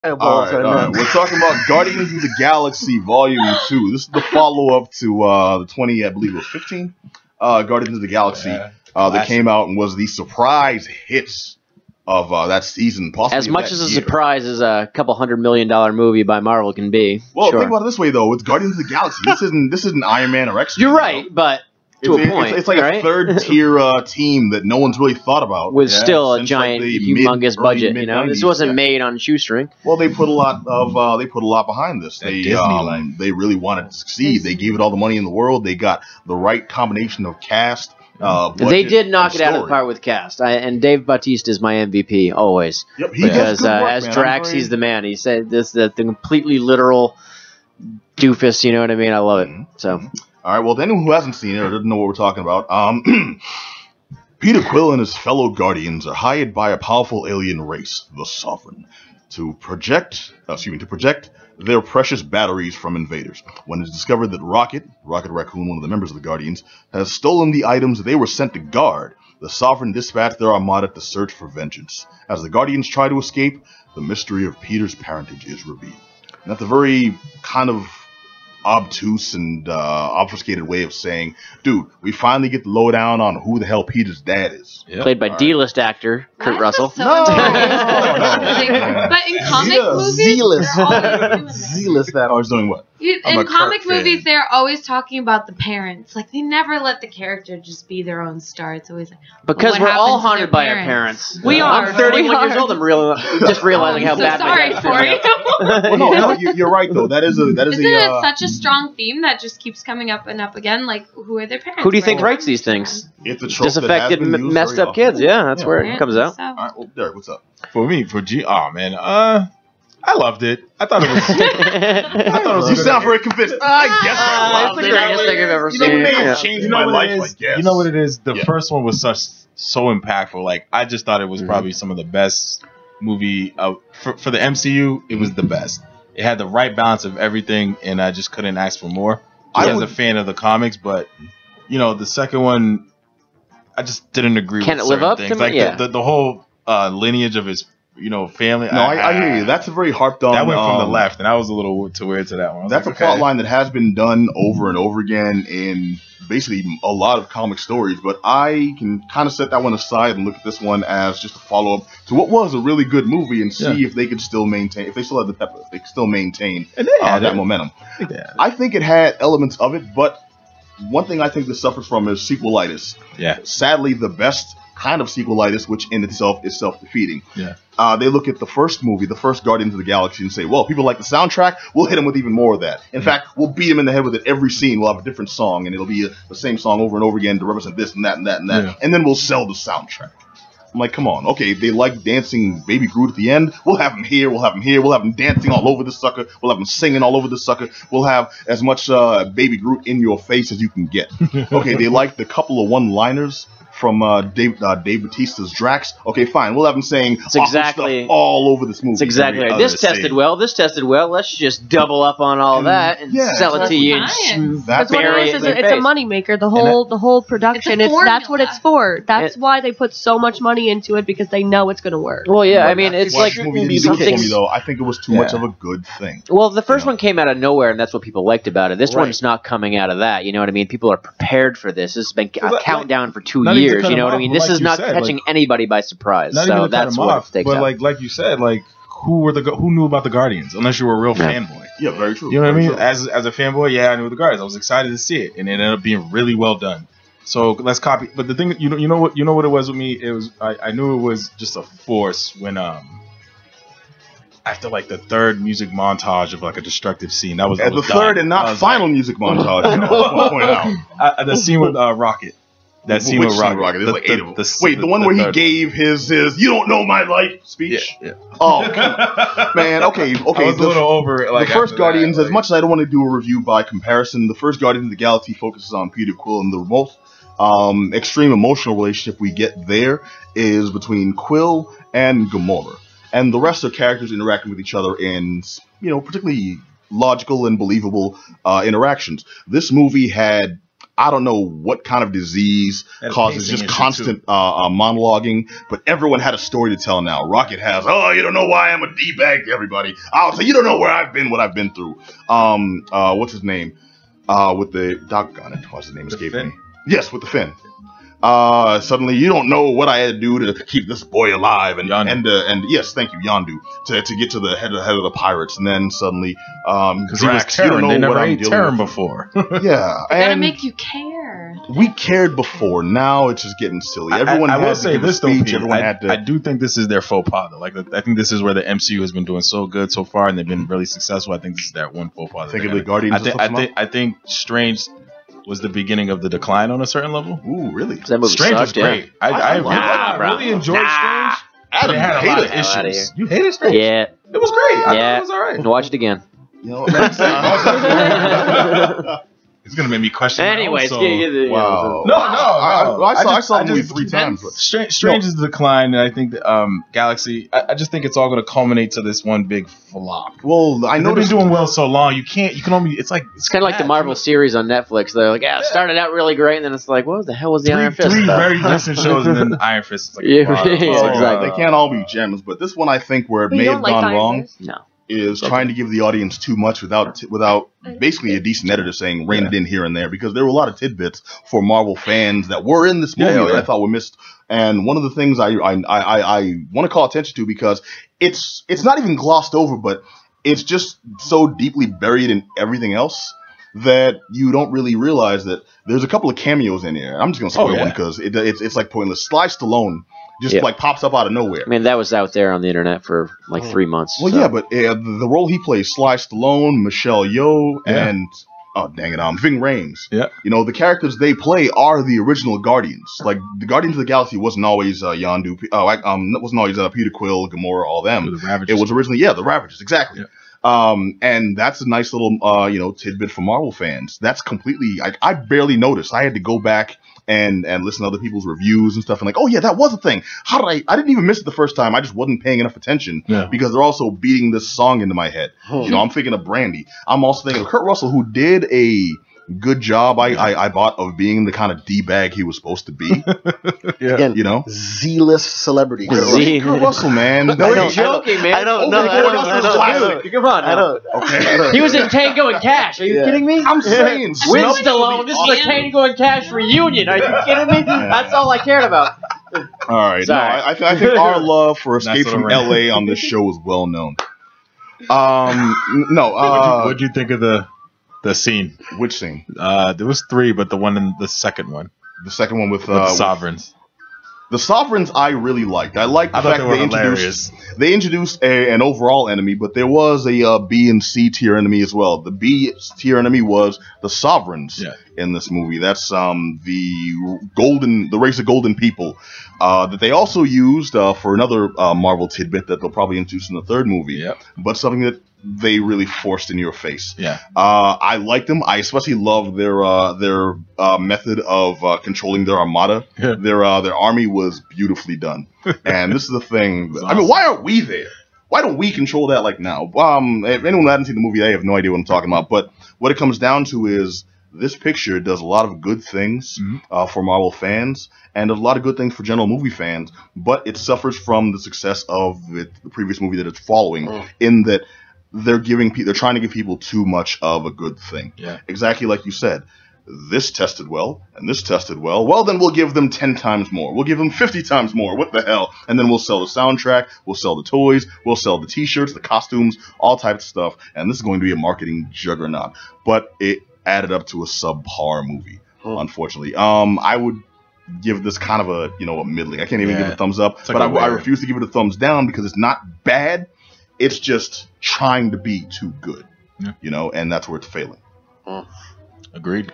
All right. We're talking about Guardians of the Galaxy Volume 2. This is the follow-up to the 20, I believe it was 15, Guardians of the Galaxy that came out and was the surprise hits of that season. Possibly as much as a surprise as a couple $100 million movie by Marvel can be. Well, think about it this way, though. It's Guardians of the Galaxy. This isn't Iron Man or X-Men. You're right, but... to a point, it's like a third-tier team that no one's really thought about. With still a giant, humongous budget, you know? This wasn't made on shoestring. Well, they put a lot behind this. They really wanted to succeed. They gave it all the money in the world. They got the right combination of cast. They did knock it out of the park with cast. And Dave Bautista is my MVP, always. Yep, because as Drax, he's the man. He said the completely literal doofus, you know what I mean? I love it. So... All right, well, to anyone who hasn't seen it or doesn't know what we're talking about, Peter Quill and his fellow Guardians are hired by a powerful alien race, the Sovereign, to project their precious batteries from invaders. When it's discovered that Rocket Raccoon, one of the members of the Guardians, has stolen the items that they were sent to guard, the Sovereign dispatched their armada to search for vengeance. As the Guardians try to escape, the mystery of Peter's parentage is revealed. And that's a very kind of obtuse and obfuscated way of saying, dude, we finally get the lowdown on who the hell Peter's dad is. Yep. Played by D-list actor Kurt Russell. No. But in comic movies, Zealous that I was doing what? In comic movies, they're always talking about the parents. Like, they never let the character just be their own star. It's always like, because we're all haunted by our parents. We are. I'm 31 years old. I'm just realizing how bad my dad's for you. Well, no, you're right though. Isn't it such a strong theme that just keeps coming up and up again? Like, who are their parents? Who do you think writes these things? It's a trope disaffected, messed up kids. Yeah, that's where it comes out. All right, well, Derek, what's up? For me, oh man, I loved it. I thought it was. You sound very convinced. I guess I loved it. It's the greatest thing I've ever seen. It changed my life. I guess. You know what it is? The first one was so impactful. Like, I just thought it was probably some of the best movie for the MCU. It was the best. It had the right balance of everything, and I just couldn't ask for more. As a fan of the comics, but the second one, I just didn't agree. Can with it live up things. to Like the whole lineage of his family. No, I hear you. That's a very harped on. That went from the left, and I was a little too weird to that one. That's a plot line that has been done over and over again in basically a lot of comic stories, but I can kind of set that one aside and look at this one as just a follow-up to what was a really good movie and see if they could still maintain, if they still had the pepper, if they could still maintain that momentum. I think it had elements of it, but one thing I think this suffers from is sequelitis. Yeah. Sadly, the best kind of sequelitis, which in itself is self-defeating. Yeah. They look at the first movie, the first Guardians of the Galaxy, and say, well, people like the soundtrack, we'll hit them with even more of that. In fact, we'll beat them in the head with it every scene. We'll have a different song, and it'll be the same song over and over again to represent this and that and that and that. Yeah. And then we'll sell the soundtrack. I'm like, come on. Okay, they like dancing Baby Groot at the end. We'll have them here. We'll have them here. We'll have them dancing all over the sucker. We'll have them singing all over the sucker. We'll have as much Baby Groot in your face as you can get. Okay, they like the couple of one-liners from Dave Bautista's Drax. Okay, fine. We'll have him saying stuff all over this movie. It's exactly right. This tested well. This tested well. Let's just double up on all that and sell it to you. That's what it is. It's a moneymaker. The whole production. That's what it's for. That's why they put so much money into it, because they know it's going to work. Well, yeah. I mean, it's like something. Though I think it was too much of a good thing. Well, the first one came out of nowhere, and that's what people liked about it. This one's not coming out of that. You know what I mean? People are prepared for this. This has been a countdown for 2 years. You know what I mean? This is not catching anybody by surprise. So that's what stakes out. But like you said, who knew about the Guardians unless you were a real fanboy? Yeah, very true. You know what I mean? As a fanboy, I knew the Guardians. I was excited to see it, and it ended up being really well done. So let's copy. But the thing, you know what it was with me? It was I knew it was just a force when after the third music montage of a destructive scene. That was the third and not final music montage. I'll point out the scene with Rocket. That scene with Rocket. There's like 8 of them. Wait, the one where he gave his "You don't know my life" speech. Yeah. Oh, man. Okay. I was a little over it. The first Guardians, as much as I don't want to do a review by comparison, the first Guardians of the Galaxy focuses on Peter Quill, and the most extreme emotional relationship we get there is between Quill and Gamora, and the rest are characters interacting with each other in particularly logical and believable interactions. This movie had, I don't know what kind of disease causes just constant monologuing, but everyone had a story to tell now. Rocket has, oh, you don't know why I'm a D-bag to everybody. I'll say, you don't know where I've been, what I've been through. What's his name? With the, doggone it, what's his name escaping me? Yes, with the fin. Suddenly you don't know what I had to do to keep this boy alive, and yes, thank you, Yondu, to get to the head of the pirates, and then suddenly, because he was Terran, they never ate Terran before. Yeah, and gotta make you care. We cared before. Now it's just getting silly. Everyone I will had to say give this a speech. though, Everyone had to. I do think this is their faux pas. Like I think this is where the MCU has been doing so good so far, and they've been really successful. I think this is their one faux pas. Think of the Guardians. I think Strange was the beginning of the decline on a certain level. Ooh, really? That movie Strange sucked, was great. I really enjoyed Strange. Adam had a lot of issues. You hated Strange? Yeah. It was great. I thought it was all right. Watch it again. You know, it's gonna make me question. Anyways, wow. No. I saw the movie 3 times. But Strange is the decline, and I think that Galaxy. I just think it's all gonna culminate to this one big flop. Well, I know they've been doing well so long. You can only. It's kind of like the Marvel series on Netflix. They're like, it started out really great, and then it's like, what the hell was the Iron Fist? Three very decent shows, and then Iron Fist is like, exactly. They can't all be gems, but this one I think where it may have gone wrong. No. Is trying to give the audience too much without basically a decent editor saying rein it in here and there, because there were a lot of tidbits for Marvel fans that were in this movie that I thought were missed. And one of the things I want to call attention to, because it's not even glossed over, but it's just so deeply buried in everything else that you don't really realize that there's a couple of cameos in here. I'm just gonna spoil one because it's like pointless. Sly Stallone just like pops up out of nowhere. I mean, that was out there on the internet for like 3 months. Well, yeah, but the role he plays, Sly Stallone, Michelle Yeoh, and Ving Rhames. Yeah, you know, the characters they play are the original Guardians. Like the Guardians of the Galaxy wasn't always Yondu. Wasn't always Peter Quill, Gamora, all them. It was originally the Ravagers, exactly. Yeah. And that's a nice little tidbit for Marvel fans. That's completely I barely noticed. I had to go back and listen to other people's reviews and stuff, and like, oh yeah, that was a thing. How did I didn't even miss it the first time. I just wasn't paying enough attention because they're also beating this song into my head. You know, I'm thinking of Brandy. I'm also thinking of Kurt Russell, who did a good job I bought of being the kind of D-bag he was supposed to be. Again, you know, Z-list celebrity. Kurt Russell, man. No, you're joking, man. I don't know. Come on, I don't. Okay. He was in Tango and Cash. Are you kidding me? I'm saying, with Stallone. This is a Tango and Cash reunion. Are you kidding me? That's all I cared about. All right. No, I think our love for Escape from LA on this show is well known. What'd you think of the scene? Which scene? There was 3, but the second one. The second one with the Sovereigns. The Sovereigns I really liked. I liked the fact they introduced an overall enemy, but there was a B and C tier enemy as well. The B tier enemy was the Sovereigns in this movie. That's the race of golden people that they also used for another Marvel tidbit that they'll probably introduce in the 3rd movie. But something that they really forced in your face. I liked them. I especially loved their method of controlling their armada. Their army was beautifully done. And this is the thing. I mean, why aren't we there? Why don't we control that like now? If anyone hasn't seen the movie, they have no idea what I'm talking about. But what it comes down to is this picture does a lot of good things for Marvel fans and a lot of good things for general movie fans. But it suffers from the success of the previous movie that it's following in that they're trying to give people too much of a good thing. Exactly like you said. This tested well, and this tested well. Well, then we'll give them 10 times more. We'll give them 50 times more. What the hell? And then we'll sell the soundtrack. We'll sell the toys. We'll sell the T-shirts, the costumes, all types of stuff. And this is going to be a marketing juggernaut. But it added up to a subpar movie, unfortunately. I would give this kind of a middling. I can't even give it a thumbs up. But I refuse to give it a thumbs down because it's not bad. It's just trying to be too good, and that's where it's failing. Agreed.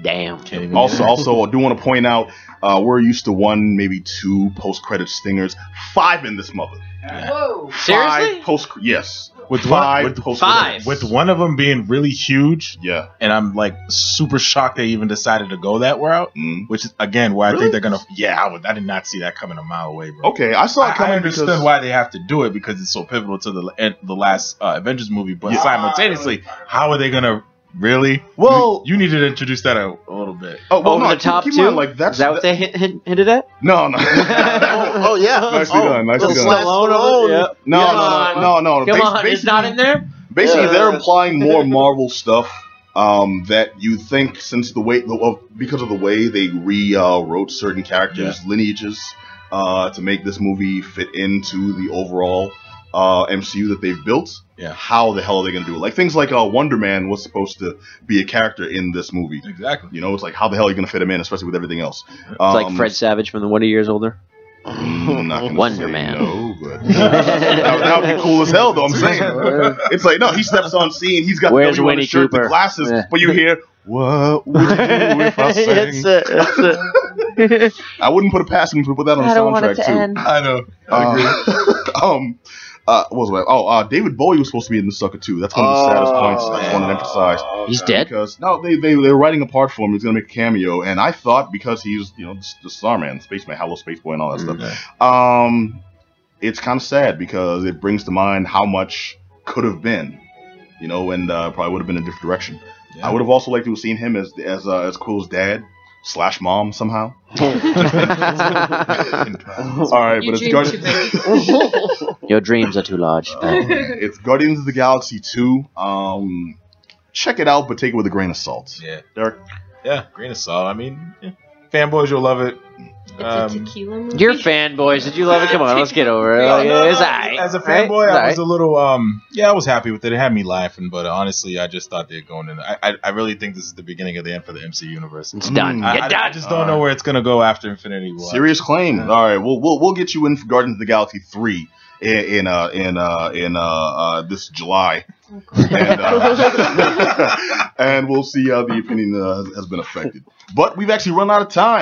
Damn. Also, I do want to point out we're used to 1, maybe 2 post-credit stingers. 5 in this mother. Whoa! Seriously? Yes. With 5 post-credits. With one of them being really huge. Yeah. And I'm like super shocked they even decided to go that route. Which is again where I think they're gonna. Yeah, I did not see that coming a mile away, bro. Okay, I saw it coming. I understood why they have to do it because it's so pivotal to the last Avengers movie. But simultaneously, how are they gonna Really? Well, you needed to introduce that a little bit. Oh, well, over no, the top keep two. in mind, like, that's, is that what they hinted at? No, no. Oh yeah. Nicely done. Nicely done. Stallone. Yeah. No. Come on, it's not in there. Basically, they're implying more Marvel stuff. That you think since because of the way they wrote certain characters' lineages to make this movie fit into the overall MCU that they've built. Yeah. How the hell are they going to do it? Like things like Wonder Man was supposed to be a character in this movie. Exactly. You know, it's like how the hell are you going to fit him in, especially with everything else? It's like Fred Savage from the What Are Years Older? Wonder Man. No, but that would be cool as hell, though. I'm saying it's like no, he steps on scene. He's got Where's the Winnie shirt, Cooper? The glasses, but you hear, "What would you do if I sang?" That's it. I wouldn't put it past him to put that on the I don't want it soundtrack to too. end. I know. I agree. What was it? David Bowie was supposed to be in the sucker too. That's one of the saddest points. I just wanted to emphasize. He's dead. Because no, they were writing a part for him. He was gonna make a cameo, and I thought because he's the Starman, Spaceman, Hello Space Boy, and all that stuff. It's kind of sad because it brings to mind how much could have been, and probably would have been a different direction. Yeah. I would have also liked to have seen him as Quill's dad / mom somehow. All right, but it's Guardians. Your dreams are too large. It's Guardians of the Galaxy 2. Check it out, but take it with a grain of salt. Yeah, Derek. Yeah, grain of salt. I mean, fanboys, you'll love it. It's a tequila movie. You're fanboys. Did you love it? Come on, let's get over it. It's alright. As a fanboy, I was a little, I was happy with it. It had me laughing, but honestly, I just thought they're going in. I really think this is the beginning of the end for the MCU universe. It's done. I just don't know where it's gonna go after Infinity War. Serious claim. All right, we'll get you in for Guardians of the Galaxy 3 in this July, and we'll see how the opinion has been affected. But we've actually run out of time.